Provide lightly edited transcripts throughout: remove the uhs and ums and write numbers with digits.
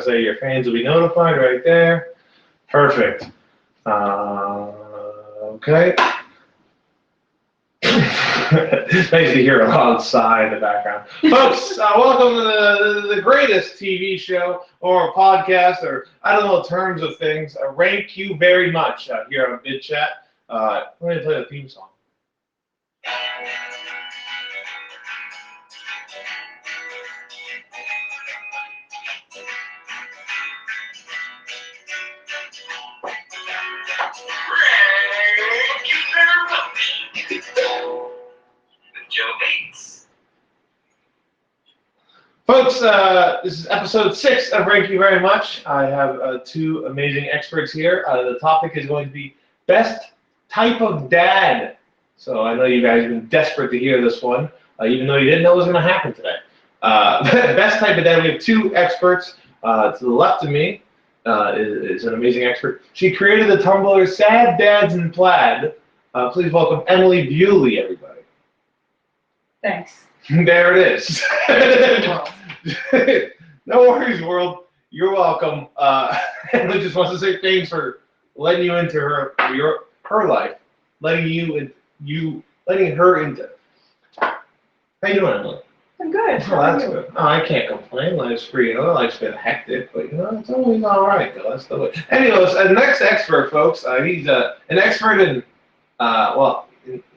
Say your fans will be notified right there. Perfect. Okay. Nice to hear a loud sigh in the background. Folks, welcome to the greatest TV show or podcast, or I don't know, terms of things. Rank you very much here on Bid Chat. We're going to play the theme song. Folks, this is episode 6 of Rank You Very Much. I have two amazing experts here. The topic is going to be best type of dad. So I know you guys have been desperate to hear this one, even though you didn't know it was going to happen today. Best type of dad, we have two experts. To the left of me is an amazing expert. She created the Tumblr Sad Dads in Plaid. Please welcome Emily Bewley, everybody. Thanks. There it is. No worries, world. You're welcome. Emily just wants to say thanks for letting you into her life, letting her into. How you doing, Emily? I'm good. Oh, that's good. Oh, I can't complain. Life's free. Life's been hectic, but it's always all right, though. That's the way. Anyways, the next expert, folks. He's an expert in.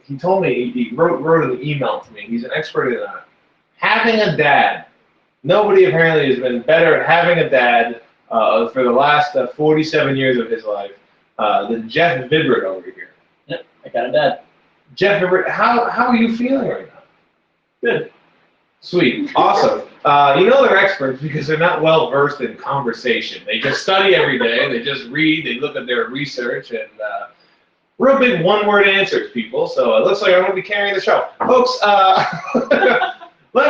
He told me he wrote an email to me. He's an expert in having a dad. Nobody apparently has been better at having a dad for the last 47 years of his life than Jeff Vibbert over here. Yep, I got a dad. Jeff Vibbert, how are you feeling right now? Good. Sweet. Awesome. They're experts because they're not well versed in conversation. They just study every day. They just read. They look at their research and real big one-word answers, people. So it looks like I'm going to be carrying the show. Folks,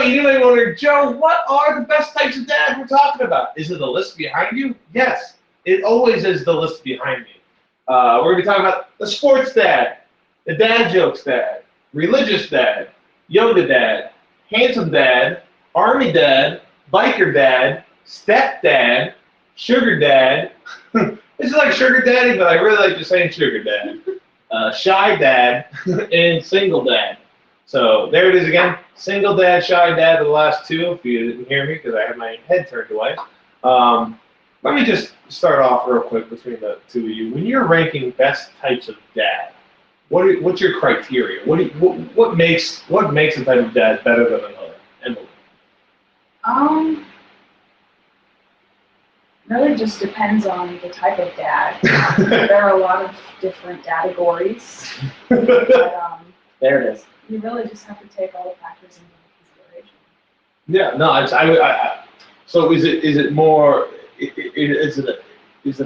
you may wonder, Joe, what are the best types of dad we're talking about? Is it the list behind you? Yes, it always is the list behind me. We're going to be talking about the sports dad, the dad jokes dad, religious dad, yoga dad, handsome dad, army dad, biker dad, step dad, sugar dad. This is like sugar daddy, but I really like just saying sugar dad. Shy dad, and single dad. So there it is again. Single dad, shy dad, the last two, if you didn't hear me because I had my head turned away. Let me just start off real quick between the two of you. When you're ranking best types of dad, what's your criteria? What makes a type of dad better than another? Emily? Really just depends on the type of dad. There are a lot of different categories, but There it is. you really just have to take all the factors into consideration. Yeah, no, so is it more? Is it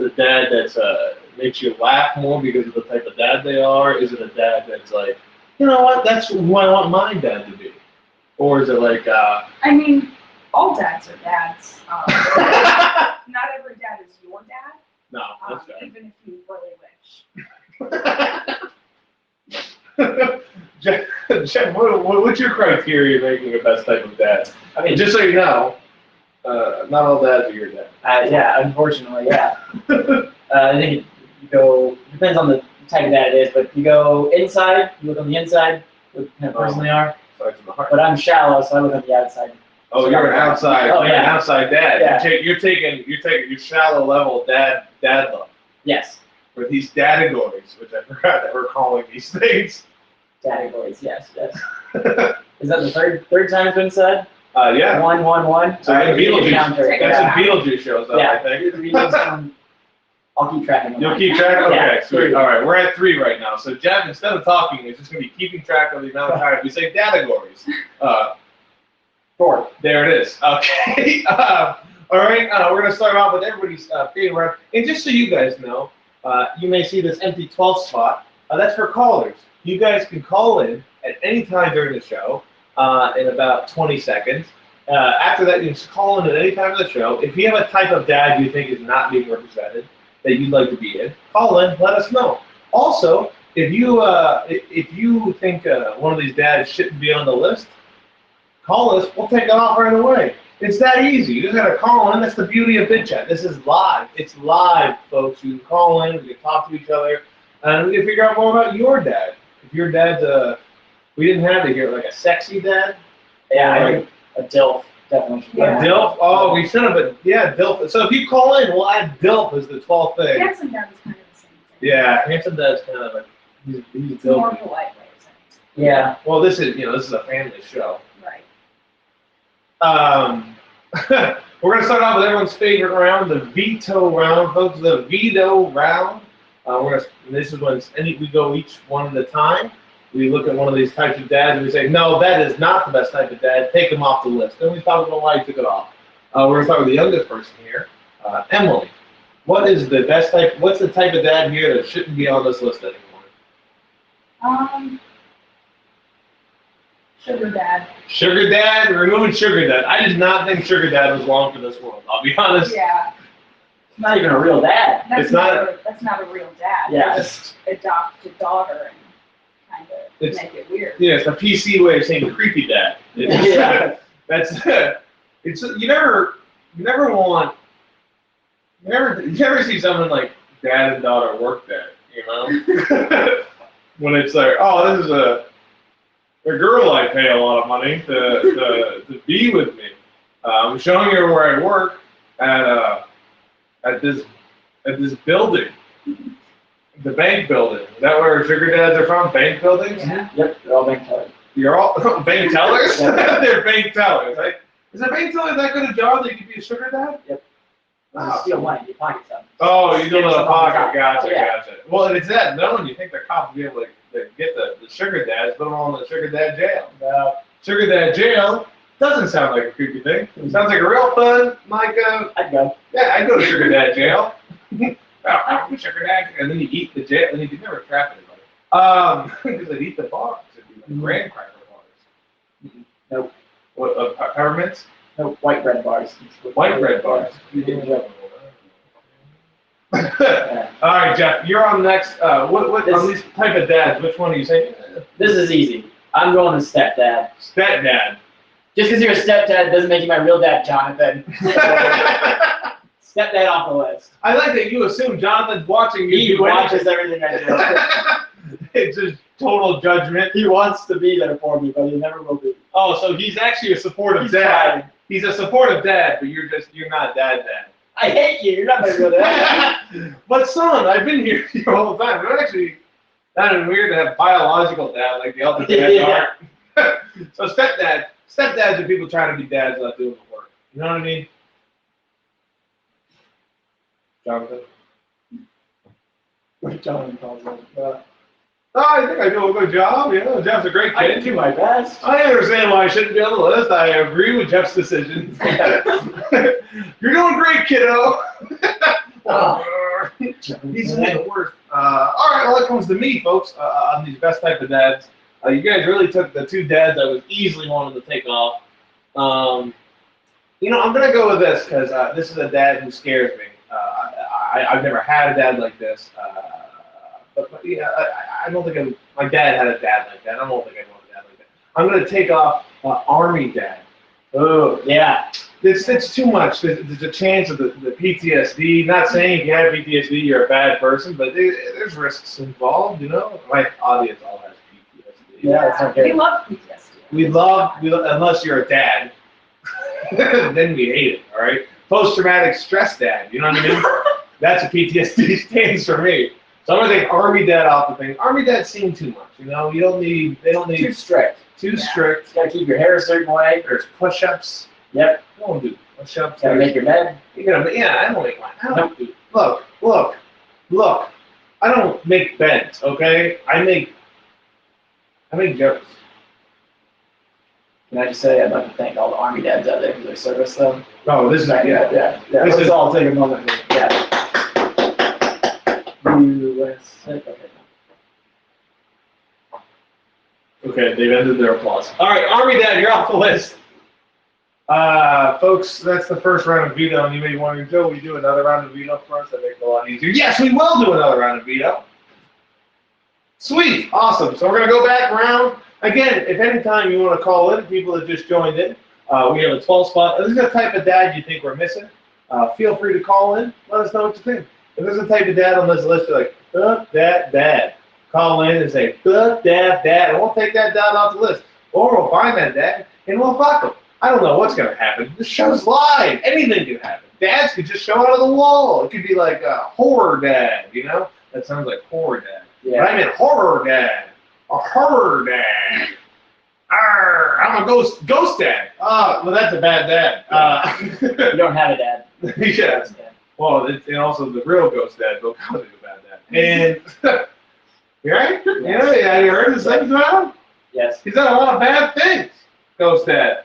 a dad that's makes you laugh more because of the type of dad they are? Is it a dad that's like, you know what, that's who I want my dad to be? Or is it like? I mean, all dads are dads. Not every dad is your dad. No, that's fair. Even if you really wish. Jeff, what's your criteria making the best type of dad? I mean, just so you know, not all dads are your dad. Yeah, unfortunately, yeah. I think depends on the type of dad it is, but you go inside, you look on the inside, what kind of person they are. Sorry from the heart. But I'm shallow, so I look on the outside. Oh, you're an outside. Oh, You're yeah. an outside dad. Yeah. You're taking your shallow level dad love. Yes. With these categories, which I forgot that we're calling these things. Categories, yes. Is that the third time it's been said? Yeah. 1, 1, 1. So that's Beetlejuice. That's some Beetlejuice shows up, Yeah. I think. I'll keep track of them. You'll keep track? Okay, Yeah. sweet. All right, we're at 3 right now. So Jeff, instead of talking, is just going to be keeping track of the amount of times we say categories. 4. There it is. Okay. All right, we're going to start off with everybody's favorite. And just so you guys know, you may see this empty 12th spot. That's for callers. You guys can call in at any time during the show in about 20 seconds. After that, you can call in at any time of the show. If you have a type of dad you think is not being represented that you'd like to be in, call in, let us know. Also, if you think one of these dads shouldn't be on the list, call us. We'll take it off right away. It's that easy. You just gotta call in. That's the beauty of VidChat. This is live. It's live, folks. You can call in, we can talk to each other, and we can figure out more about your dad. If your dad's we didn't have it here, like a sexy dad. Yeah, I Like think a DILF definitely. Yeah. a DILF. Oh, we should have. But yeah, DILF. So if you call in, we'll add DILF as the 12th thing. Handsome dad is kind of the same thing. Yeah, handsome dad's kind of like he's It's more DILF. polite way of saying Yeah. Well, this is a family show. it. Right. We're gonna start off with everyone's favorite round, the veto round, folks. The veto round. This is when we go each one at a time. We look at one of these types of dads and we say, no, that is not the best type of dad. Take him off the list. Then we talk about why you took it off. We're gonna start with the youngest person here, Emily. What is the best type? What's the type of dad here that shouldn't be on this list anymore? Sugar dad. Sugar dad. We're removing sugar dad. I did not think sugar dad was long for this world. I'll be honest. Yeah. It's not even a real dad. That's It's not. not- That's not a real dad. Yeah. They just adopt a daughter and kind of It's- make it weird. Yeah, it's a PC way of saying creepy dad. It's, Yeah. That's it's you never want you never see someone like dad and daughter work dad, you know? When it's like, oh, this is a girl I pay a lot of money to be with me. I'm showing her where I work at this building. The bank building. Is that where sugar dads are from? Bank buildings? Yeah. Yep, they're all bank tellers. You're all bank tellers? Yeah. They're bank tellers. Right? Is a bank teller that good a job that you could be a sugar dad? Yep. Wow. Steal money, you pocket stuff. Oh, you don't know the Get some on the pocket. top. Gotcha, Yeah. gotcha. Well, if it's that known, you think the cops would be able to get the sugar dads, put them all in the sugar dad jail. Sugar dad jail doesn't sound like a creepy thing. It sounds like a real fun, like I'd go. yeah, I'd go to sugar dad jail. I'm sugar dad, and then you eat the jail, and you could never trap anybody. Because they'd eat the bars. It'd be like graham cracker bars. Nope. What, peppermints? No, white bread bars. White bread bars. Yeah. All right, Jeff, you're on next. What on these type of dads? Which one are you saying? This is easy. I'm going to stepdad. Stepdad. Just because you're a stepdad doesn't make you my real dad, Jonathan. Stepdad off the list. I like that you assume Jonathan's watching you. He do watches everything I do. anything. It's just total judgment. He wants to be there for me, but he never will be. Oh, so he's actually a supportive He's dad. trying. He's a supportive dad, but you're not dad. I hate you. You're not my real dad. But son, I've been here the whole time. We're actually kind of weird to have biological dad like the other dads Yeah. are. So stepdads are people trying to be dads without doing the work. You know what I mean? Jonathan? What Jonathan calls it. Oh, I think I do a good job. You know, Jeff's a great I kid. do my best. I understand why I shouldn't be on the list. I agree with Jeff's decision. You're doing great, kiddo. He's the worst. All right, well, that comes to me, folks, on these best type of dads. You guys really took the two dads I was easily wanting to take off. You know, I'm going to go with this because this is a dad who scares me. I've never had a dad like this. But yeah, I don't think my dad had a dad like that. I don't think I want a dad like that. I'm going to take off Army dad. Oh, yeah. It's too much. There's a chance of the PTSD. Not saying if you have PTSD, you're a bad person, but there's risks involved, you know? My audience all has PTSD. Yeah, it's okay. We love PTSD. We love, unless you're a dad, then we hate it, all right? Post-traumatic stress dad, you know what I mean? That's what PTSD stands for me. So I'm gonna take Army dad off the thing. Army dads seem too much, you know? They don't need Too strict. too strict. You gotta keep your hair a certain way. There's push-ups. Yep. I don't do push-ups. Gotta make your bed. I don't make mine. I don't do. Look. I don't make beds, okay? I make jokes. Can I just say I'd like to thank all the Army dads out there for their service, though. No, this is Yeah. This Let's is- all take a moment. Yeah. USA. Okay, they've ended their applause. All right, Army Dad, you're off the list. Folks, that's the first round of veto, and you may be wondering, Joe, will you do another round of veto for us? That makes it a lot easier. Yes, we will do another round of veto. Sweet, awesome. So we're going to go back around. Again, if any time you want to call in, people that just joined in, We have a 12 spot. If this is the type of dad you think we're missing, feel free to call in. Let us know what you think. If there's a type of dad on this list, you're like, fuck that dad. Call in and say, fuck that dad. And we'll take that dad off the list. Or we'll find that dad and we'll fuck him. I don't know what's going to happen. This show's live. Anything can happen. Dads could just show out of the wall. It could be like a horror dad, you know? That sounds like horror dad. Yeah. But I meant horror dad. A horror dad. Arr, I'm a ghost dad. Well, that's a bad dad. You don't have a dad. Yeah. Well, and also the real ghost dad, Bill Cosby's a bad dad. And, you right? Yeah, you heard his things about him? Yes. He's done a lot of bad things, ghost dad.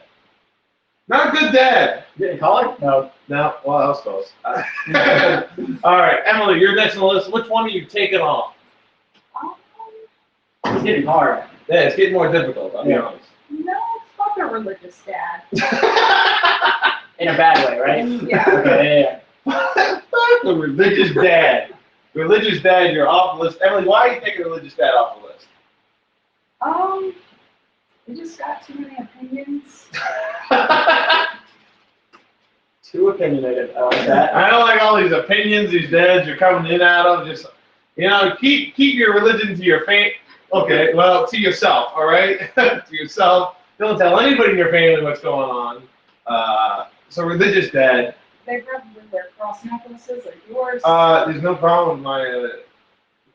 Not a good dad. You didn't call it? No. No, well, that was close. All right, Emily, you're next on the list. Which one are you taking off? It's getting hard. Yeah, it's getting more difficult, I'll be honest. No, fuck a religious dad. In a bad way, right? Yeah. Okay, Fuck the religious dad. Religious dad, you're off the list. Emily, why are you taking religious dad off the list? We just got too many opinions. Too opinionated. I like that. I don't like all these opinions these dads you're coming in out of. Just, you know, keep your religion to your faith. Okay, well, to yourself, all right? To yourself. Don't tell anybody in your family what's going on. So religious dad. They probably wear cross necklaces like yours. There's no problem with my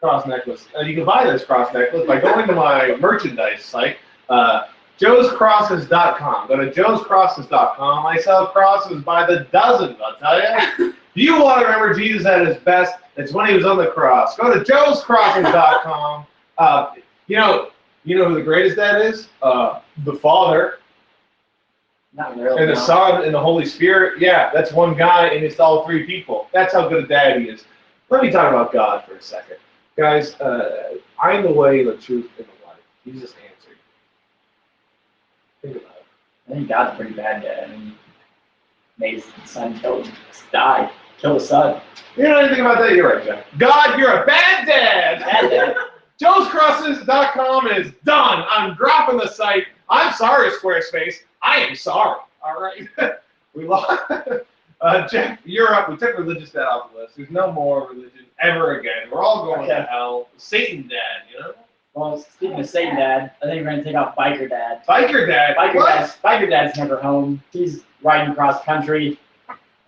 cross necklace. You can buy this cross necklace by going to my merchandise site, joescrosses.com. Go to joescrosses.com. I sell crosses by the dozens, I'll tell you. If you want to remember Jesus at his best, it's when he was on the cross. Go to joescrosses.com. You know who the greatest dad is? The Father. Not really. And the Son and the Holy Spirit. Yeah, that's one guy, and it's all three people. That's how good a dad he is. Let me talk about God for a second. Guys, I am the way, the truth, and the life. Jesus answered. Think about it. I think God's a pretty bad dad. I mean, made his son die, kill his son. You know anything about that? You're right, Jeff. God, you're a bad dad! Bad dad. JoesCrosses.com is done. I'm dropping the site. I'm sorry, Squarespace. I am sorry. All right. We lost. Jeff, you're up. We took religious dad off the list. There's no more religion ever again. We're all going to hell. Satan dad, you know? Well, speaking of Satan dad, I think we're going to take off biker dad. Biker dad? Biker dad's never home. He's riding across country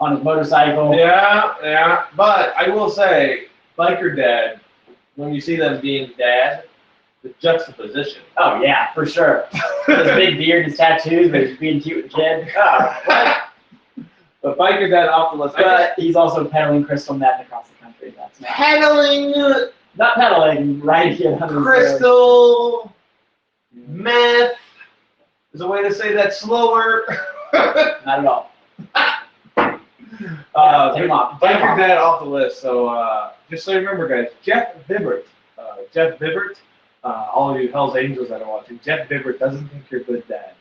on his motorcycle. Yeah. But I will say, biker dad, when you see them being dad, the juxtaposition. Oh, yeah, for sure. His big beard, his tattoos, but he's being cute with a kid. Oh, what? But biker dad off the list. But he's also peddling crystal meth across the country. That's not Peddling not peddling, right here. crystal meth. There's a way to say that slower. Not at all. Take him off. Biker dad off the list. So just so you remember, guys, Jeff Vibbert. All of you Hell's Angels that are watching, Jeff Vibbert doesn't think you're good dads.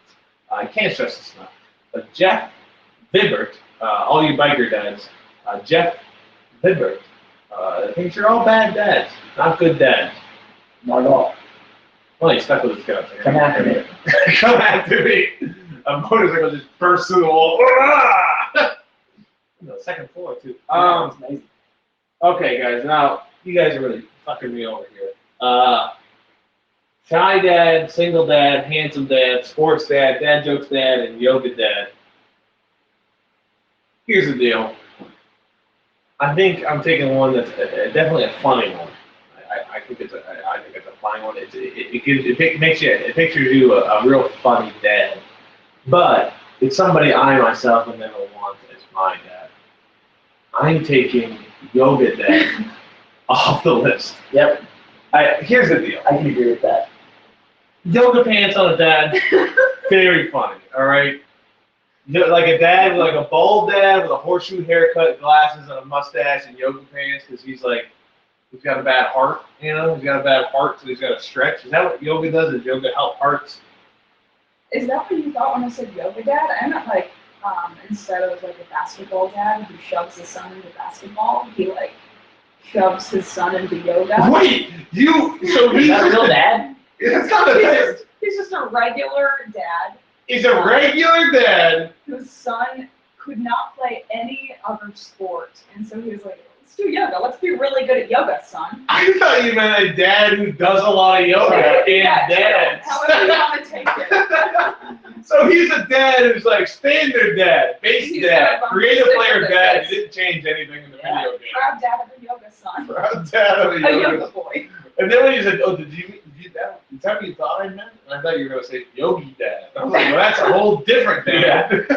I can't stress this enough. But Jeff Vibbert, all you biker dads, Jeff Vibbert thinks you're all bad dads, not good dads. Not at all. Well, he stuck with his guns. Come after me. Come after me. A motorcycle just bursts through the wall. The second floor, too. It's amazing. Okay, guys, now, you guys are really fucking me over here. Shy dad, single dad, handsome dad, sports dad, dad jokes dad, and yoga dad. Here's the deal. I think I'm taking one that's definitely a funny one. I think it's a funny one. It pictures you a real funny dad, but it's somebody I myself would never want as my dad. I'm taking yoga dad off the list. Yep. Here's the deal. I can agree with that. Yoga pants on a dad, very funny. All right. Like a dad, like a bald dad with a horseshoe haircut, glasses, and a mustache, and yoga pants, because he's got a bad heart, you know? He's got a bad heart, so he's got to stretch. Is that what yoga does? Does yoga help hearts? Is that what you thought when I said yoga dad? I meant like, instead of like a basketball dad who shoves his son into basketball, he like shoves his son into yoga. Wait, so Is that a real dad? It's not a dad. He's just a regular dad He's a regular dad. Whose son could not play any other sport, and so he was like, "Let's do yoga. Let's be really good at yoga, son." I thought you meant a dad who does a lot of yoga and Yeah, dads. however you want to take it. So he's a dad who's like standard dad, base He's dad, got a creative sticker player that dad. says- He didn't change anything in the Yeah, video game. proud dad of a yoga son. Proud dad of a A yoga. yoga boy. And then when you said, "Oh, did you that? Is that what you thought I meant?" And I thought you were gonna say yogi dad. I was like, "Well, that's a whole different dad."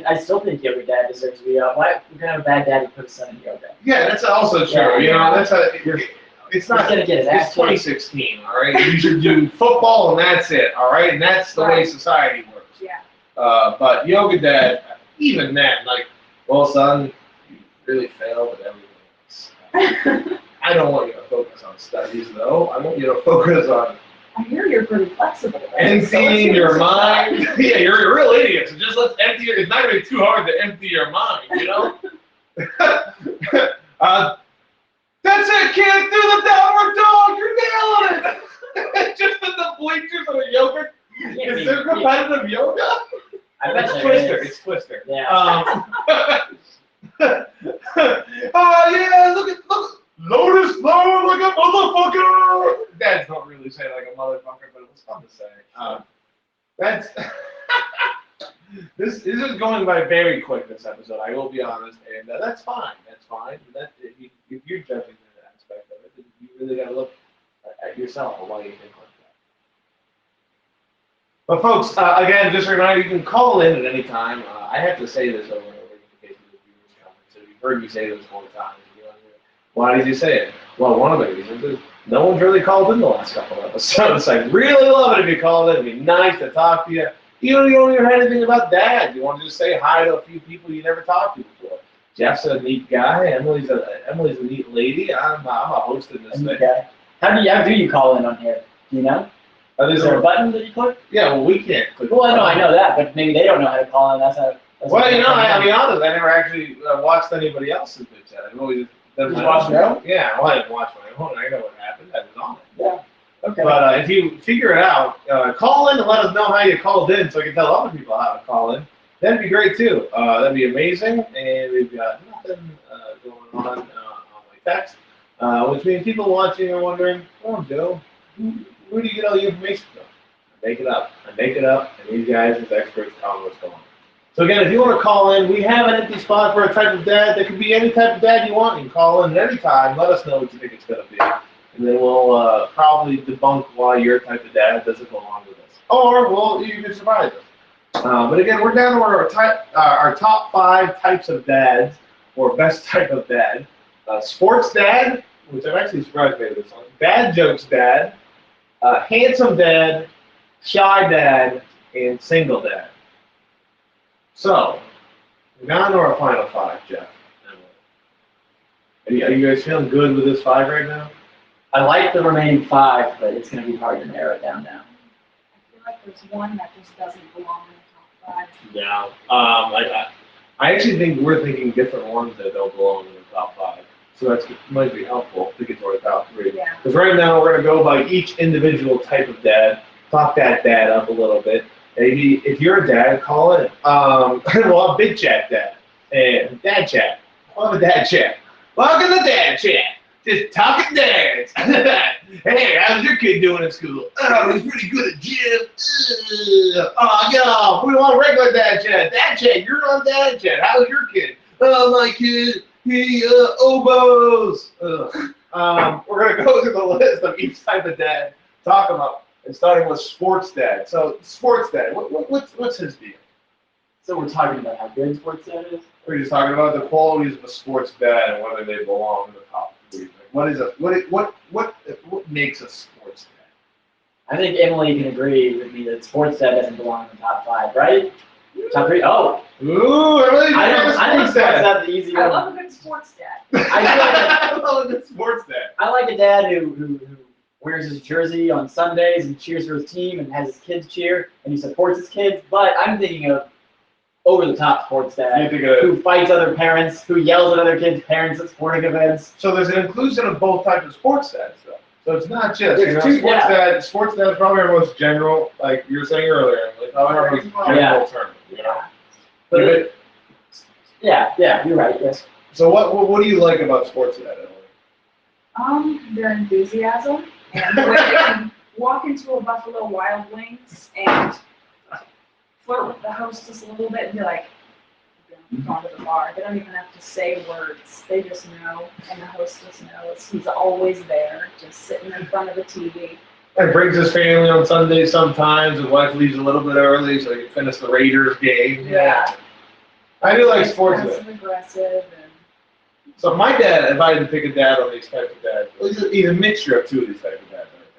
I still think yoga dad deserves to be up. Why we can have a bad dad who put his son in yoga? Yeah, that's also true. Yeah. You know, that's a. It's He's not. gonna get his It's ass kicked. 2016. All right, you should do football and that's it. All right, and that's the way Right. society works. Yeah. But yoga dad, even then, like, well, son, you really failed at everything else. I don't want you to focus on studies, though. I want you to focus on I hear you're pretty flexible. emptying your mind. Yeah, you're a real idiot. So just let's empty your. It's not gonna be too hard to empty your mind, you know. That's it, kid. Do the downward dog. You're nailing it. Just in the bleachers of a yoga. Is there competitive yoga? I bet It's there Twister. is. It's Twister. Yeah. Oh yeah! Look, Lotus flower like a motherfucker. Dads don't really say like a motherfucker, but it was fun to say. That's this is going by very quick this episode. I will be honest, and that's fine. That's fine. That if you're judging that aspect of it, you really got to look at yourself and why you think like that. But folks, again, just a reminder, you can call in at any time. I have to say this over and over in case the viewers comment. So you've heard me say this 4 times. Why did you say it? Well, one of the reasons is no one's really called in the last couple of episodes. I'd really love it if you called in. It'd be nice to talk to you. You don't even hear anything about Dad. You want to just say hi to a few people you never talked to before. Jeff's a neat guy. Emily's a neat lady. I'm a host in this thing. Okay. How do you call in on here? Do you know? Is there a button that you click? Yeah, well, we can't click. Well, I know that, but maybe they don't know how to call in. Well, you know, I'll be honest. I never actually watched anybody else's big chat. I've always done my watch your own? Yeah, well, I didn't watch my own. I know what happened. I was on it. Yeah. Okay. But if you figure it out, call in and let us know how you called in so I can tell other people how to call in. That'd be great too. That'd be amazing. And we've got nothing going on my text, which means people watching are wondering, "Oh, Joe, where do you get all your information from?" I make it up. And these guys as experts tell me what's going on. So again, if you want to call in, we have an empty spot for a type of dad. That could be any type of dad you want. You can call in at any time. Let us know what you think it's going to be. And then we'll probably debunk why your type of dad doesn't belong with us. Or, well, you can surprise us. But again, we're down to our top 5 types of dads, or best type of dad. Sports dad, which I'm actually surprised by this one. Bad jokes dad. Handsome dad. Shy dad. And single dad. So, we're down to our final 5, Jeff. Are you guys feeling good with this 5 right now? I like the remaining 5, but it's going to be hard to narrow it down now. I feel like there's one that just doesn't belong in the top 5. Yeah. I actually think we're thinking different ones that don't belong in the top 5. So that might be helpful to get to our top 3. Yeah. Because right now we're going to go by each individual type of dad, talk that dad up a little bit. Maybe if you're a dad, call it. We'll have big chat dad and dad chat. We'll have a dad chat. Welcome to dad chat. Just talking dads. Hey, how's your kid doing at school? Oh, he's pretty good at gym. Oh, get off. We want regular dad chat. Dad chat, you're on dad chat. How's your kid? Oh, my kid, he oboes. We're going to go through the list of each type of dad, talk about, and starting with sports dad. So, sports dad, what's his deal? So we're talking about how good sports dad is? We're just talking about the qualities of a sports dad and whether they belong in the top 3. Like, what makes a sports dad? I think Emily can agree with me that sports dad doesn't belong in the top 5, right? Top 3? Oh. Ooh, Emily, I think sports dad's the easy one. I love a good sports dad. I love a good sports dad. I like a dad who wears his jersey on Sundays and cheers for his team and has his kids cheer and he supports his kids, but I'm thinking of over-the-top sports dad who fights other parents, who yells at other kids' parents at sporting events. So there's an inclusion of both types of sports dads, though. So it's not just, There's two, sports dad is probably our most general, like you were saying earlier, like probably our most general term, you know? But yeah, you're right, yes. So what do you like about sports dad, Emily? Their enthusiasm and the way they can walk into a Buffalo Wild Wings and flirt with the hostess a little bit and be like, I'm going to the bar. They don't even have to say words. They just know, and the hostess knows. He's always there, just sitting in front of the TV. And brings his family on Sundays sometimes. His wife leaves a little bit early so he can finish the Raiders game. Yeah. I do like sports dad. Aggressive and. So my dad, if I had to pick a dad on these types of dads, he's a mixture of two of these types of dads, I think.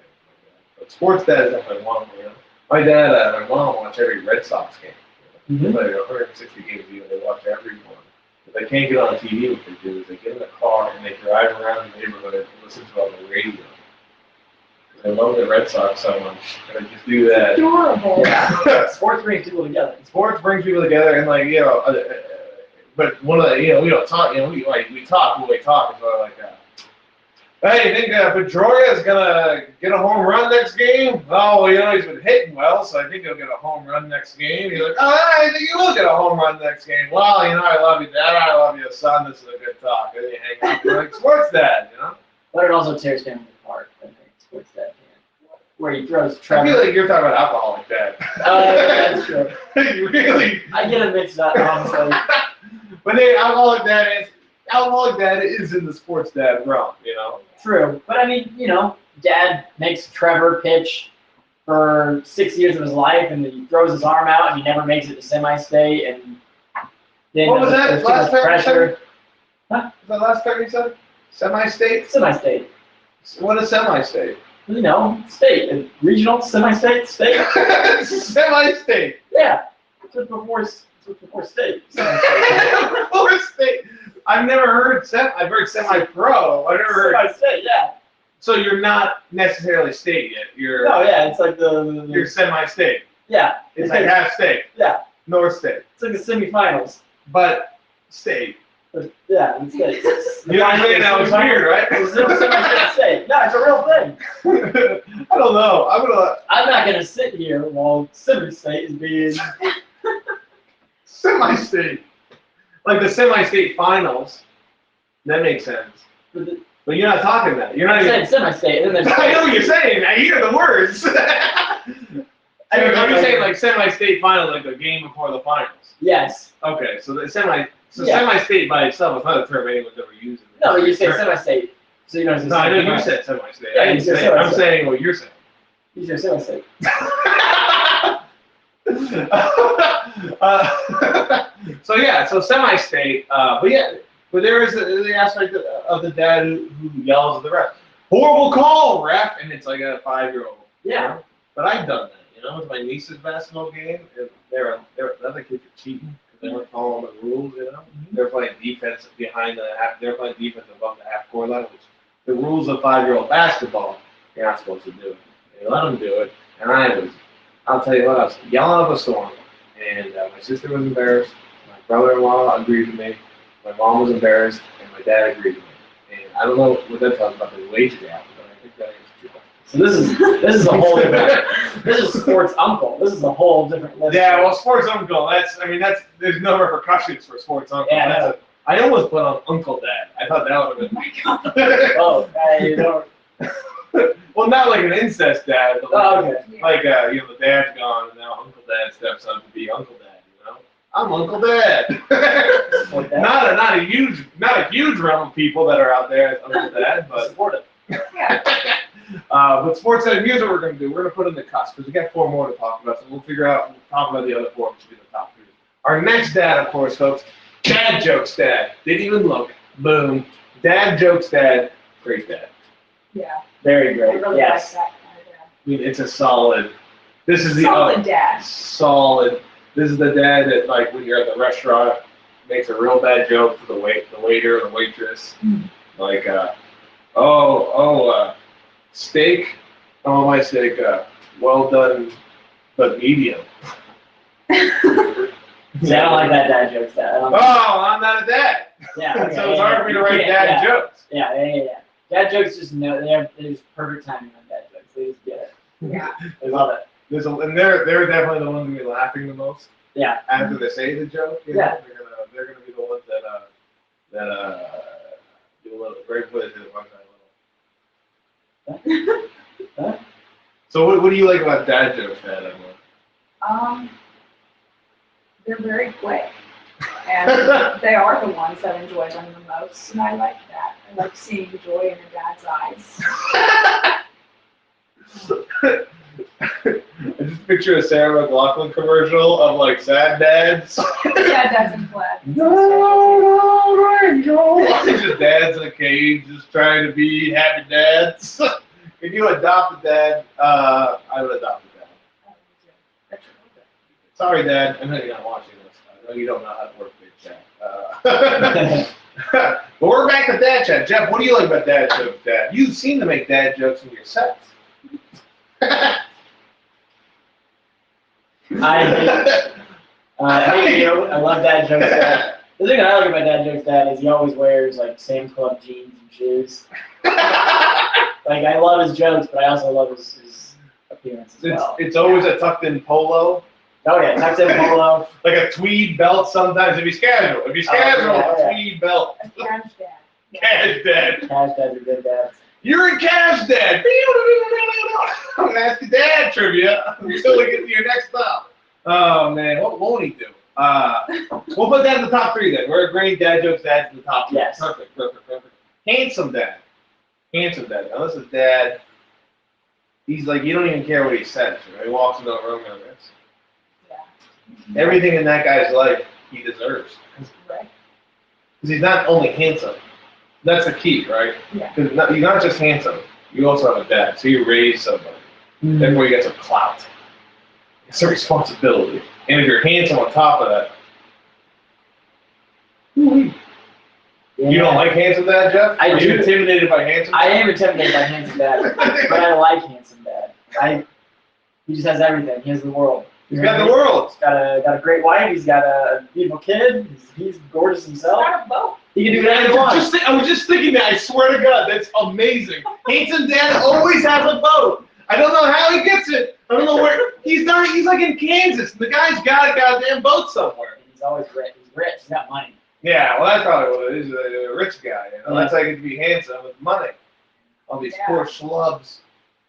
But sports dad is definitely one, you know. My dad and my mom watch every Red Sox game. They play 160 games a year. They watch every one. If they can't get on TV, what they do is they get in the car and they drive around the neighborhood and listen to it on the radio. They love the Red Sox so much, and they just do that. Adorable. Yeah. Sports brings people together. Sports brings people together, and like but one of the we don't talk. We talk when we talk. It's sort of like hey, you think Pedroia is gonna get a home run next game? Oh, he's been hitting well, so I think he'll get a home run next game. You're like, I think he will get a home run next game. Well, I love you, Dad. I love you, son. This is a good talk. And you hang out like sports dad, But it also tears family apart. I think sports dad can. Where he throws Trevor. I feel like you're talking about alcoholic dad. That's true. You really? I get it mixed up, honestly. But then alcoholic dad is in the sports dad realm, True, but I mean, Dad makes Trevor pitch for 6 years of his life, and he throws his arm out, and he never makes it to semi-state, and then what was that last time? Pressure. Huh? Was that last time you said semi-state? Semi-state. What is semi-state? State, regional, semi-state, state. Semi-state. Yeah, it's before state. Before state. I've never heard I've heard semi-pro. I've never heard semi-state. Yeah. So you're not necessarily state yet. It's like you're semi-state. Yeah. It's like half state. Yeah. North state. It's like the semifinals. But state. Yeah, it's state. You know what I'm saying? That was weird, right? It's semi-state. No, it's a real thing. I don't know. I'm not gonna sit here while semi-state is being semi-state. Like the semi-state finals. That makes sense. But you're not talking that. You're not even saying semi-state. And then I know what you're saying. I hear the words. Are you saying like semi-state finals, like the game before the finals? Yes. Okay, so the semi-state by itself is not a term anyone's ever used. No, but you say semi-state. So you know. No, I know you said semi-state. Yeah, I didn't say. I'm saying what you're saying. You said semi-state. So semi-state, but there is the aspect of the dad who yells at the ref. Horrible call, ref, and it's like a 5-year-old. Yeah. But I've done that, with my niece's basketball game. And the other kids are cheating because they weren't following the rules, They're playing defense behind the half. They're playing defense above the half-court line, which the rules of 5-year-old basketball, you're not supposed to do it. They let them do it, and I'll tell you what, I was yelling up a storm, and my sister was embarrassed, my brother-in-law agreed with me, my mom was embarrassed, and my dad agreed with me. And I don't know what they're talking about the wage gap, but I think that is true. So this is a whole different. This is sports uncle. This is a whole different list. Yeah, well, sports uncle. There's no repercussions for sports uncle. Yeah, I almost put on Uncle Dad. I thought that would have been. Oh my God. Oh, you don't. Well, not like an incest dad, but okay. The dad's gone, and now Uncle Dad steps up to be Uncle Dad. I'm Uncle Dad. not a huge realm of people that are out there as Uncle Dad, but supportive. Yeah. But sports dad, here's what we're gonna do. We're gonna put in the cusp because we got 4 more to talk about. So we'll talk about the other 4, which will be the top 3. Our next dad, of course, folks, dad jokes dad. Didn't even look. Boom. Dad jokes dad. Great dad. Yeah. Very great. I really Yes. like that kind of dad. I mean, it's a solid. This is the Solid dad. Solid. This is the dad that, like, when you're at the restaurant, makes a real bad joke to the waiter or the waitress, like, steak. Oh, my steak. Well done, but medium. See, I don't like that dad jokes. I'm not a dad. Yeah. So it's hard for me to write dad jokes. Yeah. Dad jokes just know there's perfect timing on dad jokes. They just get it. Yeah. They love it. And they're definitely the ones who be laughing the most Yeah. after they say the joke. You Yeah. know, they're gonna be the ones that do a little great plays at one time. Huh? So what do you like about dad jokes, Dad? They're very quick, and they are the ones that enjoy them the most, and I like that. I like seeing the joy in your dad's eyes. I just picture a Sarah McLachlan commercial of like sad dads. Dad doesn't glad. Just dads in a cage, just trying to be happy dads. If you adopt a dad, I would adopt a dad. Sorry, Dad. I know you're not watching this. I know you don't know how to work big chat. But we're back to dad chat. Jeff, what do you like about dad jokes, Dad? You seem to make dad jokes in your sets. I love dad jokes, Dad. The thing that I like about dad jokes, Dad, is he always wears like Sam's Club jeans and shoes. Like I love his jokes, but I also love his appearance as well. It's always a tucked-in polo. Oh yeah, tucked in polo. Like a tweed belt sometimes if he's casual. If he's casual, a tweed belt. A cash dad. Cash Dad. Cash dads are good dads. You're a cash dad. I'm gonna ask you dad trivia until we get to your next stop. Oh man, what won't he do? We'll put that in the top 3 then. We're agreeing dad jokes, dad's in the top 3. Yes. Perfect. Handsome dad. Handsome dad. Now this is dad. He's like, you don't even care what he says. You know? He walks into a room and this. Yeah. Everything in that guy's life, he deserves. Right. Because he's not only handsome. That's the key, right? Yeah. Because you're not just handsome. You also have a dad. So you raise somebody. Therefore, you get some clout. It's a responsibility. And if you're handsome on top of that, you don't like handsome dad, Jeff? I Are do. you intimidated by handsome I dad? am intimidated by handsome dad, but I like handsome dad. He just has everything. He has the world. He's got the world. He's got a great wife. He's got a beautiful kid. He's gorgeous himself. Got a boat. He can do whatever he wants. I was just thinking that. I swear to God, that's amazing. Handsome dad always has a boat. I don't know how he gets it. I don't know where. He's like in Kansas. The guy's got a goddamn boat somewhere. He's always rich. He's rich. He's got money. Yeah, well, that's probably what it is. A rich guy. You know? That's how you get to be handsome with money. All these poor schlubs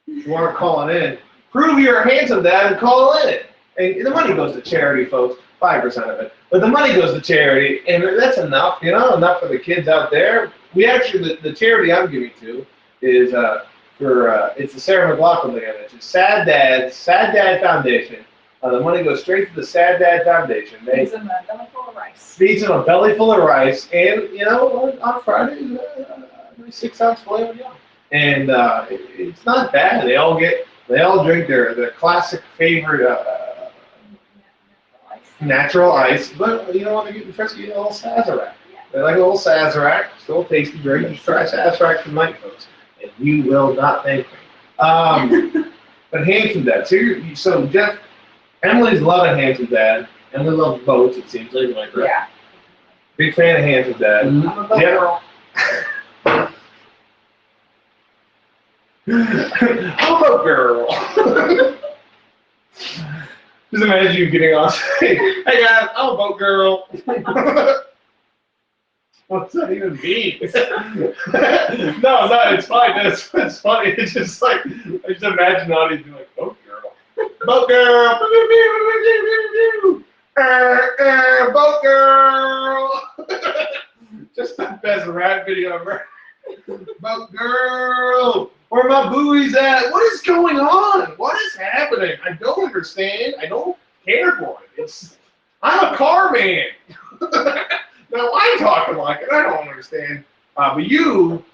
who aren't calling in. Prove you're a handsome dad and call in. And the money goes to charity, folks. 5% of it. But the money goes to charity, and that's enough, you know, enough for the kids out there. We actually, the charity I'm giving to is it's the Sarah McLachlan thing I mentioned. Sad Dad Foundation. The money goes straight to the Sad Dad Foundation. Feeds him a belly full of rice. Feeds him a belly full of rice, and you know, on Fridays, 6-ounce filet mignon. And it's not bad. They all drink their classic favorite natural ice, but you know when they're getting frisky, you get a little Sazerac. They like a little Sazerac, still a tasty drink. Just try Sazerac tonight, folks, and you will not thank me. But handsome dad. So Jeff, Emily's loving handsome dad. Emily loves boats. It seems like, right? Yeah. Big fan of handsome dad. I'm a boat girl. I'm a girl. Just imagine you getting on stage. Hey guys, I'm a boat girl. What's that even mean? No, it's fine. It's funny. It's just like, I just imagine the audience being like, boat girl. Boat girl. Boat girl. Just the best rap video ever. Boat girl. Where my buoys at? What is going on? What is happening? I don't understand. I don't care for it. I'm a car man. Now I'm talking like it. I don't understand. But you,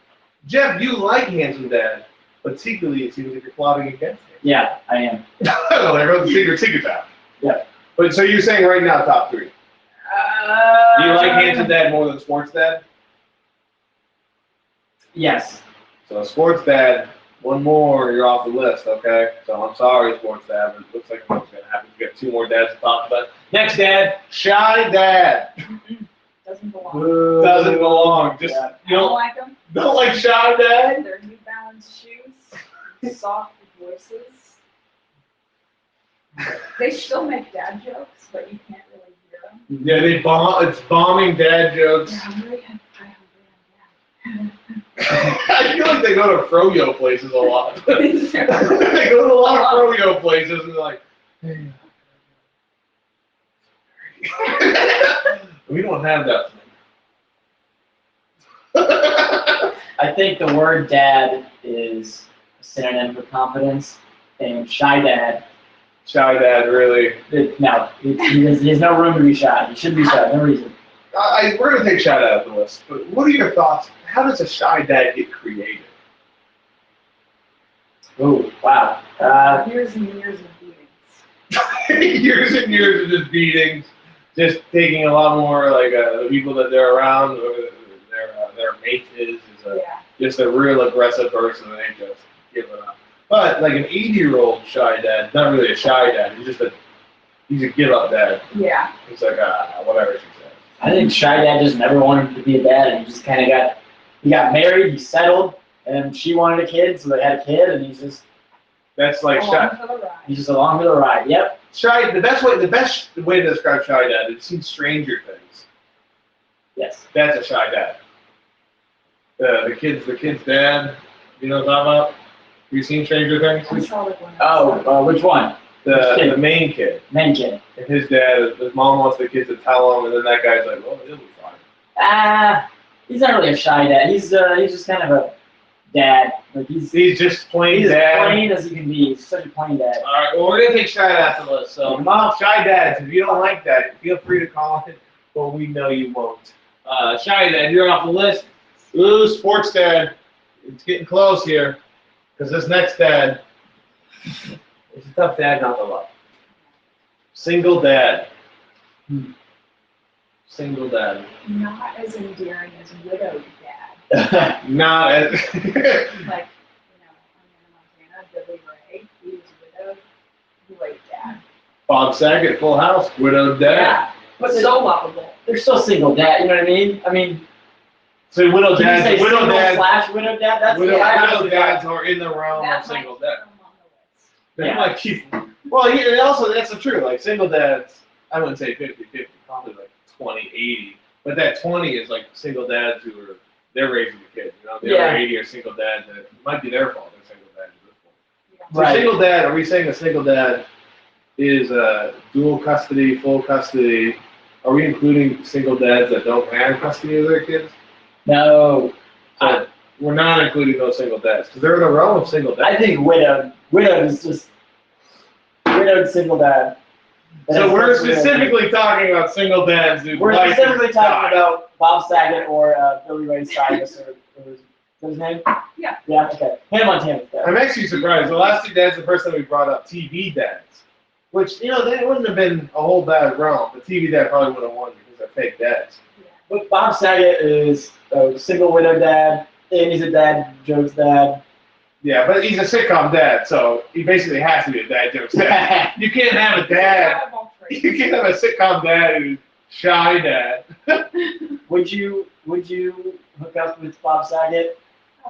Jeff, you like handsome dad, but secretly it seems like you're plotting against him. Yeah, I am. Oh, there goes the secret out. Yeah. But so you're saying right now top 3. Do you like handsome dad more than sports dad? Yes. So sports dad, one more, you're off the list, okay? So I'm sorry, sports dad, but it looks like what's going to happen. We got 2 more dads to talk about. Next dad, shy dad. Doesn't belong. Doesn't belong. Just Yeah. you I don't know, like him. Don't like shy dad? Their New Balance shoes, soft voices. They still make dad jokes, but you can't really hear them. Yeah, it's bombing dad jokes. They're hungry. I'm hungry. I feel like they go to froyo places a lot. They go to a lot of froyo places and they're like, hey. We don't have that. I think the word dad is a synonym for confidence, and shy dad. Shy dad, really. He has no room to be shy. He shouldn't be shy, no reason. We're going to take shy dad off the list, but what are your thoughts? How does a shy dad get created? Ooh, wow. Years and years of beatings. Years and years of just beatings, just taking a lot more, like, the people that they're around, or their mate is just a real aggressive person, and they just give it up. But, like, an 80-year-old shy dad, not really a shy dad, he's a give-up dad. Yeah. He's like, whatever she says. I think shy dad just never wanted to be a dad, and he just kind of got married, he settled, and she wanted a kid, so they had a kid, and he's just. That's like shy. He's just along for the ride. Yep. Shy. The best way to describe shy dad is seen Stranger Things. Yes. That's a shy dad. The kid's dad. You know what I'm talking about? Have you seen Stranger Things? Which one? The main kid. Main kid. And his dad, his mom wants the kid to tell him, and then that guy's like, well, he'll be fine. He's not really a shy dad. He's just kind of a dad. Like he's just plain he's dad. As plain as he can be. He's such a plain dad. All right, well, we're gonna take shy dad off the list. So, shy dads, if you don't like that, feel free to call it, but we know you won't. Shy dad, you're off the list. Ooh, sports dad. It's getting close here, because this next dad is a tough dad not to love. Single dad. Single dad. Not as endearing as widowed dad. Not as. Like, I'm in Montana, Billy Ray, he was widowed, great dad. Bob Saget, Full House, widowed dad. Yeah, but so lovable. They're still single dad. You know what I mean? So widowed dads. Widowed dad. That's widowed dads are in the realm of single dad. They might keep. Well, also that's the truth. Like single dads, I wouldn't say 50-50, probably like 20-80. But that 20 is like single dads who are they're raising the kids. You know, the other 80 are single dads that it might be their fault. They're single dads at this point. So single dad. Are we saying a single dad is dual custody, full custody? Are we including single dads that don't have custody of their kids? No. So we're not including those single dads because they're in the realm of single dads. I think widowed. Widowed is just widowed single dad. So we're specifically talking about single dads who we're specifically talking about Bob Saget or Billy Ray Cyrus or what's his name? Yeah. Yeah, okay. Hannah Montana. I'm actually surprised. The last two dads, the first time we brought up TV dads, which, they wouldn't have been a whole bad realm, but TV dad probably would have won because they're fake dads. Yeah. But Bob Saget is a single widow dad, and he's a dad jokes dad. Yeah, but he's a sitcom dad, so he basically has to be a dad jokes dad. You can't have a dad. You can't have a sitcom dad who's shy dad. Would you hook up with Bob Saget?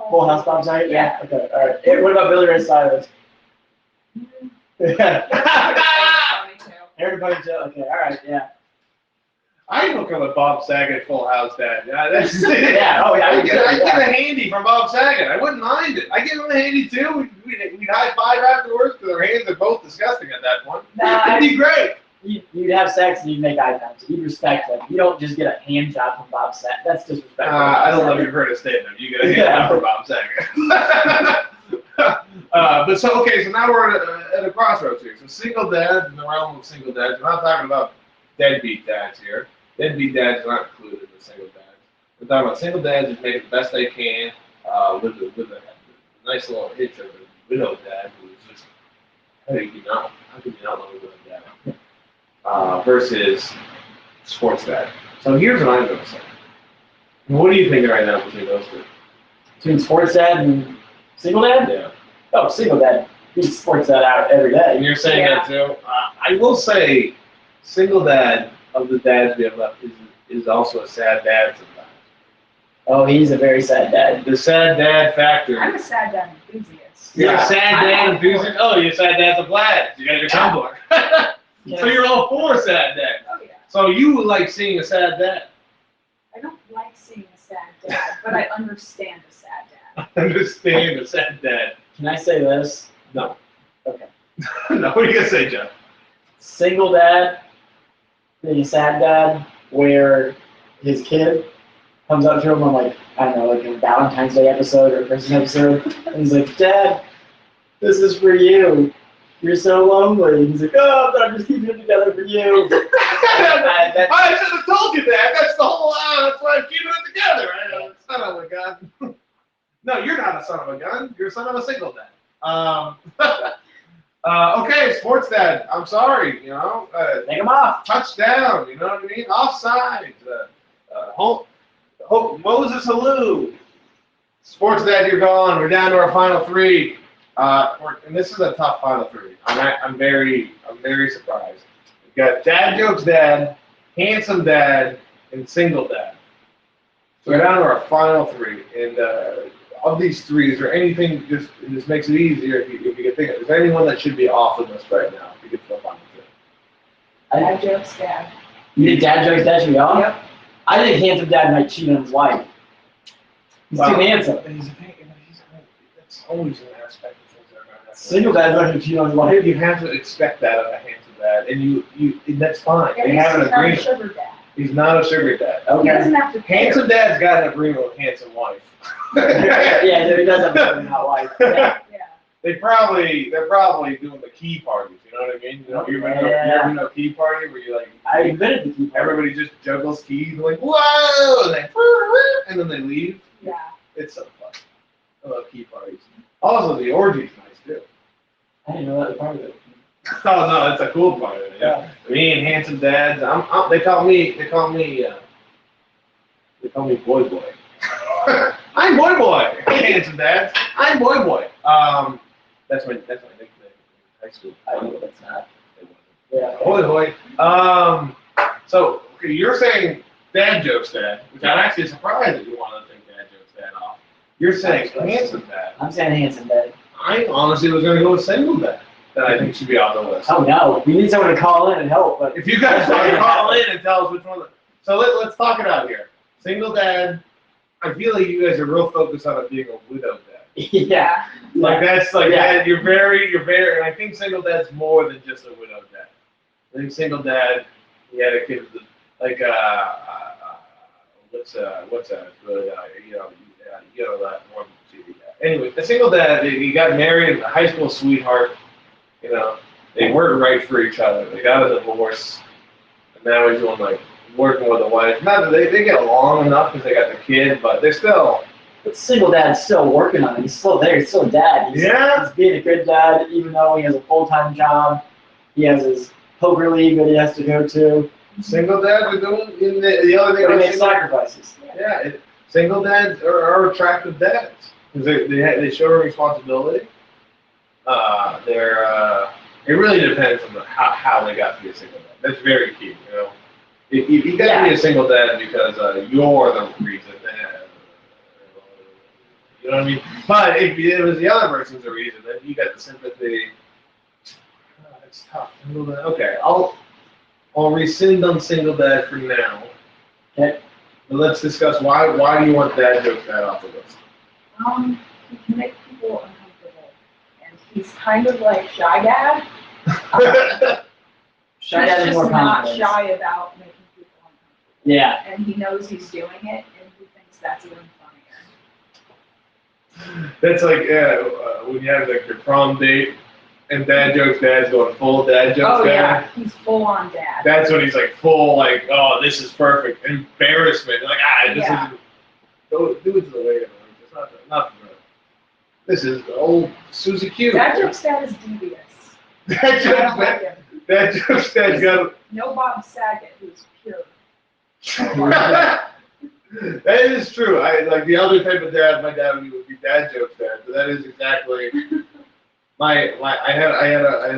Full House Bob Saget? Yeah. Okay, all right. Hey, what about Billy Ray Cyrus? Everybody too. Okay, all right, yeah. I hook up with Bob Saget, Full House dad. Yeah, that's yeah. Oh yeah. I get a handy from Bob Saget. I wouldn't mind it. I give him a handy too. We'd high five afterwards because our hands are both disgusting at that point. It'd be great. You'd have sex and you'd make eye contact. You'd respect them. You don't just get a hand job from Bob Saget. That's disrespectful. I don't know if you've heard a statement. You get a hand job from Bob Saget. So now we're at a crossroads here. So single dads in the realm of single dads. We're not talking about deadbeat dads here. Deadbeat dads are not included in single dads. We're talking about single dads who make it the best they can with a nice little hitch of a widowed dad who is just how could you not love a widowed dad? Versus sports dad. So here's what I'm going to say. What do you think right now between those two? Between sports dad and single dad? Yeah. Oh, single dad. He sports dad out every day. And you're saying that too? I will say, single dad of the dads we have left is also a sad dad sometimes. Oh, he's a very sad dad. The sad dad factor. I'm a sad dad enthusiast. You're Yeah. a sad dad enthusiast? Oh, you're a sad dad's a Vlad. You got your Tumblr. So you're all for sad dad. Oh, yeah. So you like seeing a sad dad. I don't like seeing a sad dad, but I understand a sad dad. Understand a sad dad. Can I say this? No. Okay. No, what are you going to say, Jeff? Single dad, being a sad dad, where his kid comes up to him on like, I don't know, like a Valentine's Day episode or a Christmas episode, and he's like, Dad, this is for you. You're so lonely. He's like, oh, but I'm just keeping it together for you. I should have told you that. That's the whole, that's why I'm keeping it together. Son of a gun. No, you're not a son of a gun. You're a son of a single dad. Okay, sports dad. I'm sorry, you know. Take him off. Touchdown, you know what I mean? Offside. Moses Halou. Sports dad, you're gone. We're down to our final three. And this is a tough final three. I'm very surprised. We've got dad jokes dad, handsome dad, and single dad. So we're down to our final three. And of these three, is there anything this makes it easier if you can think of? Is there anyone that should be off the list right now? If you get to the final three. Dad jokes dad. You think dad jokes dad should be off? Yep. I think handsome dad might cheat on his wife. He's too handsome. That's always an aspect of things that are going to happen. Single dad's not going to cheat on his Well, wife. you have to expect that of a handsome dad, and that's fine. And They have an he's not a agreement. sugar dad. He's not a sugar dad. He Okay. doesn't have to pay. Handsome dad's got an agreement with handsome wife. Yeah, he does have a hot wife. Yeah. Yeah. They're probably doing the key parties. You know what I mean? You know, you ever been to a key party where you like I've invented the key. everybody just juggles keys like whoa, and then they leave. Yeah. It's so fun. I love key parties. Also, the orgy's nice too. I didn't know that was part of it. Oh no, it's a cool part of it. Yeah. Me and handsome dads. They call me boy boy. I'm boy boy. Handsome dads. I'm boy boy. That's my nickname in high school. I know that's not. It wasn't. Yeah. Boy boy. So okay, you're saying dad jokes dad, which I'm actually surprised that you want to take dad jokes dad off. You're saying handsome dad. I'm saying handsome dad. I honestly was going to go with single dad that I think should be on the list. Oh no, we need someone to call in and help. But If you guys want to call in and tell us which one. So let's talk it out here. Single dad. I feel like you guys are real focused on it being a widow dad. yeah. Like that's like Yeah. that. You're very. And I think single dad's more than just a widow dad. I think single dad. He had a kid with like what's a good you know that one TV dad. Anyway, the single dad. He got married, a high school sweetheart. You know, they weren't right for each other. They got a divorce, and now he's doing like working with a wife. Not that they get along enough because they got the kid, but they're still. But single dad's still working on it. He's still there. He's still a dad. He's being a good dad, even though he has a full-time job. He has his poker league that he has to go to. Single dads are doing in the other thing. But he about makes single- sacrifices. Yeah, single dads are attractive dads because they show responsibility. It really depends on how they got to be a single dad. That's very key, you know. You got to be a single dad because you're the reason. You know what I mean? But if it was the other person's the reason, then you got the sympathy. It's tough. Single dad. Okay, I'll rescind on single dad for now. Okay. But let's discuss why do you want dad jokes dad off the list? He can make people uncomfortable, and he's kind of like shy dad. Shy He's dad is just more not confidence. shy about making people uncomfortable. Yeah. And he knows he's doing it, and he thinks that's even funnier. That's like when you have like your prom date and dad jokes dad's going full dad jokes Oh dad. yeah, he's full on dad. That's when he's like full like, oh, this is perfect. Embarrassment. Like, this Yeah. isn't. Go do it to the later. It's not the This is old Susie Q. Dad jokes dad is devious. Dad I jokes don't like dad. him. Dad jokes dad's got. No Bob Saget, who's pure. That is true. I like the other type of dad my dad would be dad jokes dad. So that is exactly I had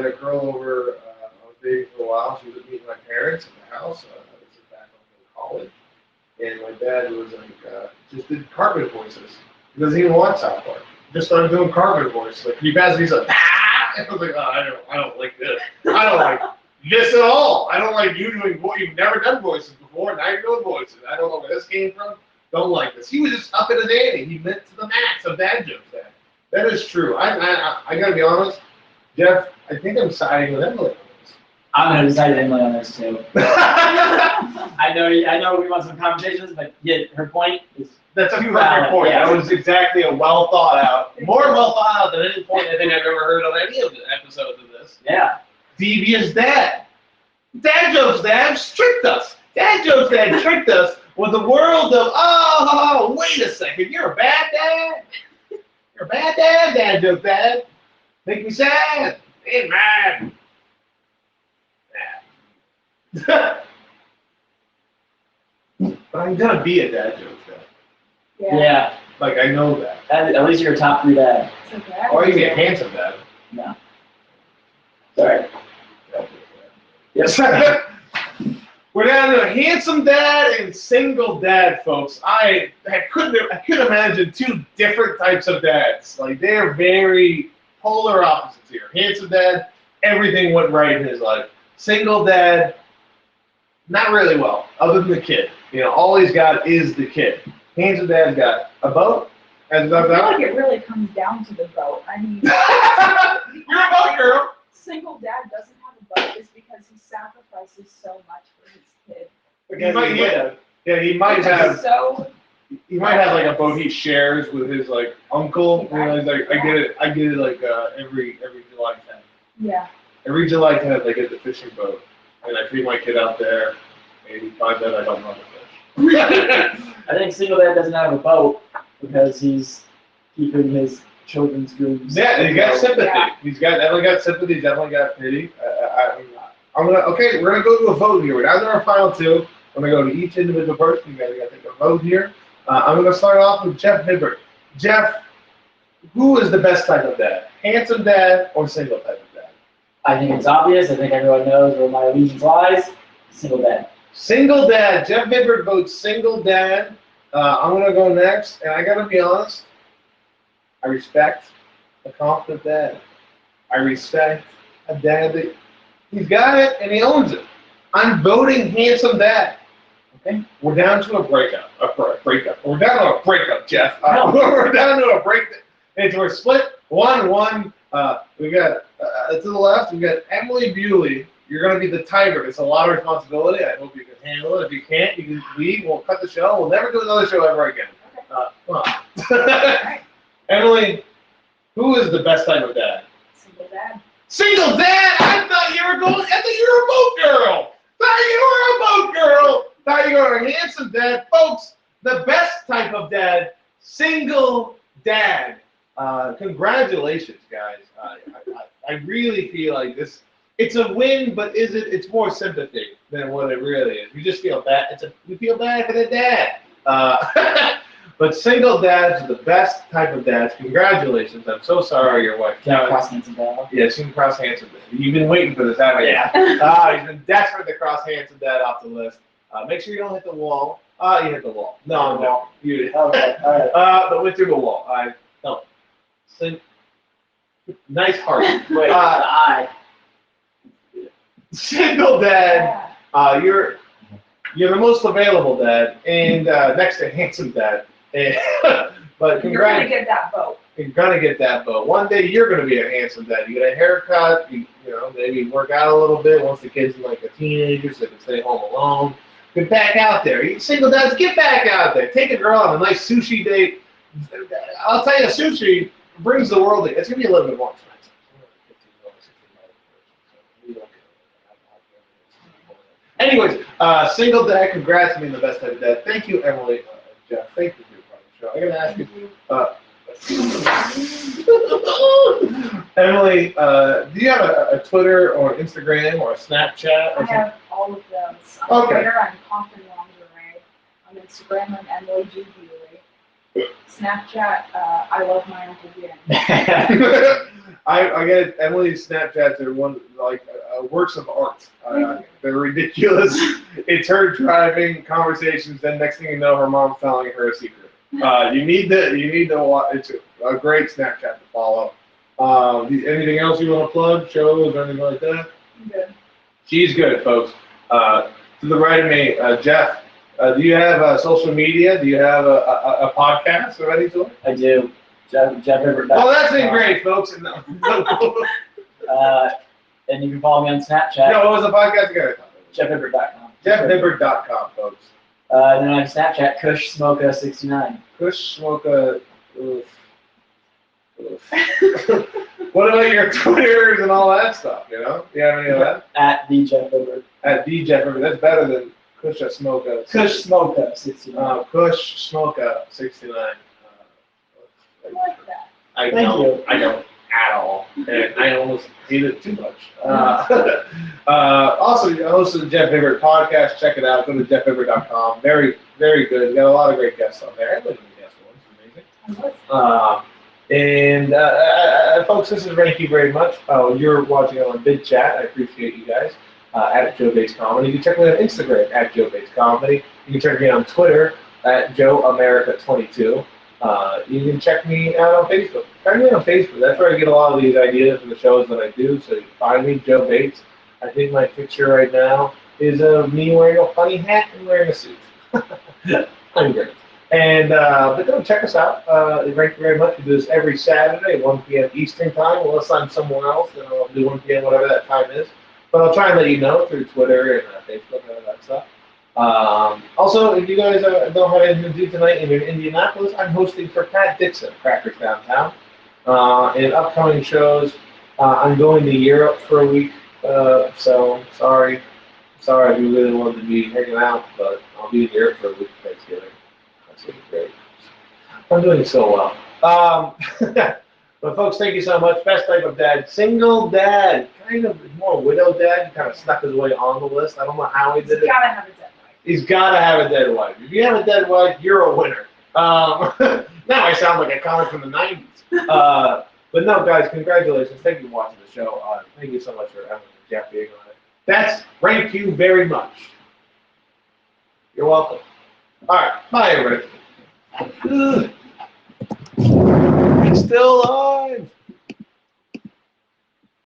a girl over I was dating for a while. She was meeting my parents at the house. This is back when I was in college, and my dad was like, just did Cartman voices. He doesn't even watch South Park. Just started doing Cartman voices. Like, can you pass me some? Ah! And I was like, oh, I don't like this. I don't like this at all. I don't like you doing voices. You've never done voices before. Now you're doing voices. I don't know where this came from. Don't like this. He was just up in his ante. He meant to the max of dad jokes. That is true. I gotta be honest, Jeff. I think I'm siding with Emily on this. I'm gonna decide Emily on this too. I know we want some conversations, but yeah, her point is That's a too perfect valid. point. Yeah. That was exactly a well thought out, more well thought out than any point I think I've ever heard on any of the episodes of this. Yeah. Devious Dad. Dad jokes, Dad tricked us. Dad jokes, Dad tricked us with the world of, oh, wait a second, you're a bad dad? You're a bad dad, Dad jokes, Dad. Make me sad. Ain't mad. But I'm gonna be a dad joke, Dad. Yeah. Like, I know that. At least you're a top 3 dad. It's okay. Or you can be a handsome dad. No. Sorry. Yes. We're down to a handsome dad and single dad, folks. I couldn't imagine 2 different types of dads. Like, they're very polar opposites here. Handsome dad, everything went right in his life. Single dad, not really well, other than the kid. You know, all he's got is the kid. Handsome dad's got a boat. I feel like it really comes down to the boat. I mean, you're a boat girl. single dad doesn't have a boat is because he sacrifices so much for his kid. He might have. So. He might have like a boat he shares with his like uncle. You know, he's like, I get it like every July 10th. Yeah. Every July 10th I get the fishing boat and I feed my kid out there. Maybe 5 days I don't know how to fish. I think single dad doesn't have a boat because he's keeping his children's dreams. Yeah, he got sympathy. Yeah. He's definitely got sympathy. He's definitely got pity. We're gonna go to a vote here. We're down to our final 2. I'm gonna go to each individual person. You guys gotta take a vote here. I'm going to start off with Jeff Vibbert. Jeff, who is the best type of dad? Handsome dad or single type of dad? I think it's obvious. I think everyone knows where my allegiance lies. Single dad. Single dad. Jeff Vibbert votes single dad. I'm going to go next, and I got to be honest. I respect a confident dad. I respect a dad that he's got it and he owns it. I'm voting handsome dad. Okay, we're down to a breakup. We're down to a breakup, Jeff. We're down to a breakup. And we're split 1-1. We got to the left. We got Emily Bewley. You're going to be the tiebreaker. It's a lot of responsibility. I hope you can handle it. If you can't, you can leave. We'll cut the show. We'll never do another show ever again. Come on. Emily, who is the best type of dad? Single dad. Single dad? I thought you were a boat girl. Thought you were a handsome dad. Folks, the best type of dad, single dad. Congratulations, guys. I really feel like this, it's a win, but it's more sympathy than what it really is. We just feel bad. We feel bad for the dad. But single dads are the best type of dads. Congratulations. I'm so sorry your wife. Can I cross handsome dad? Yeah, she can cross handsome dad. You've been waiting for this, haven't you? Yeah. He's been desperate to cross handsome dad off the list. Make sure you don't hit the wall. You hit the wall. No. You did. Okay, all right. But went through the wall. No. Nice heart. Wait, the eye. Single dad. You're the most available dad, and next to handsome dad. But You're going to get that vote. You're gonna get that vote. One day you're gonna be a handsome dad. You get a haircut. You know, maybe work out a little bit once the kid's like a teenager, so they can stay home alone. Get back out there. You single dads, get back out there. Take a girl on a nice sushi date. I'll tell you, sushi brings the world in. It's gonna be a little bit more expensive. Anyways, single dad, congrats on being the best type of dad. Thank you, Emily, Jeff. Thank you for your part of the show. I'm gonna ask you. Emily, do you have a Twitter or Instagram or a Snapchat? Or I have all of those. On Okay. Twitter, I'm Coffin Lingerie. On Instagram, I'm Emily G. Bewley. Snapchat, I love my Uncle Ben. I get it. Emily's Snapchats are works of art. They're ridiculous. It's her driving conversations. Then next thing you know, her mom's telling her a secret. You need to watch. It's a great Snapchat to follow. Anything else you want to plug? Shows or anything like that? I'm good. She's good, folks. To the right of me, Jeff. Do you have social media? Do you have a podcast of any sort? I do. Jeff Vibbert. Well, that's been great, folks. No, And you can follow me on Snapchat. what was the podcast again? JeffVibbert.com. JeffVibbert.com, folks. And then on Snapchat, KushSmoka69. Kush Smoka. What about your Twitters and all that stuff? You have any of that? At the Jeff Vibbert. At the Jeff Vibbert. That's better than Kush Smoka. KushSmoka69. Kush Smoka 69. I like that. I Thank don't. you. I don't at all, and I almost hate it too much. Also, I host the Jeff Vibbert podcast. Check it out. Go to jeffvibbert.com. Very, very good. We got a lot of great guests on there. I listened to the guest ones. Amazing. Folks, this is thank you very much. You're watching on Big Chat. I appreciate you guys. At Joe Bates Comedy. You can check me on Instagram at Joe Bates Comedy. You can check me on Twitter at JoeAmerica22. You can check me out on Facebook. Find me on Facebook. That's where I get a lot of these ideas for the shows that I do. So you can find me, Joe Bates. I think my picture right now is of me wearing a funny hat and wearing a suit. I'm great. And but don't check us out. Thank you very much. We do this every Saturday at 1 p.m. Eastern Time. Unless I'm somewhere else, then I'll do 1 p.m. whatever that time is. But I'll try and let you know through Twitter and Facebook and all that stuff. Also, if you guys don't have anything to do tonight and you're in Indianapolis, I'm hosting for Pat Dixon, Crackers Downtown. In upcoming shows, I'm going to Europe for a week, so sorry if you really wanted to be hanging out, but I'll be in Europe for a week for Thanksgiving. That's going to be great. I'm doing so well. But folks, thank you so much. Best type of dad, single dad, kind of more widow dad, kind of stuck his way on the list. I don't know how he did it. He's gotta have a dead wife. He's got to have a dead wife. If you have a dead wife, you're a winner. Now I sound like a comic from the 90s. But no, guys, congratulations. Thank you for watching the show. Thank you so much for having Jeff being on it. Thank you very much. You're welcome. All right. Bye, everybody. Still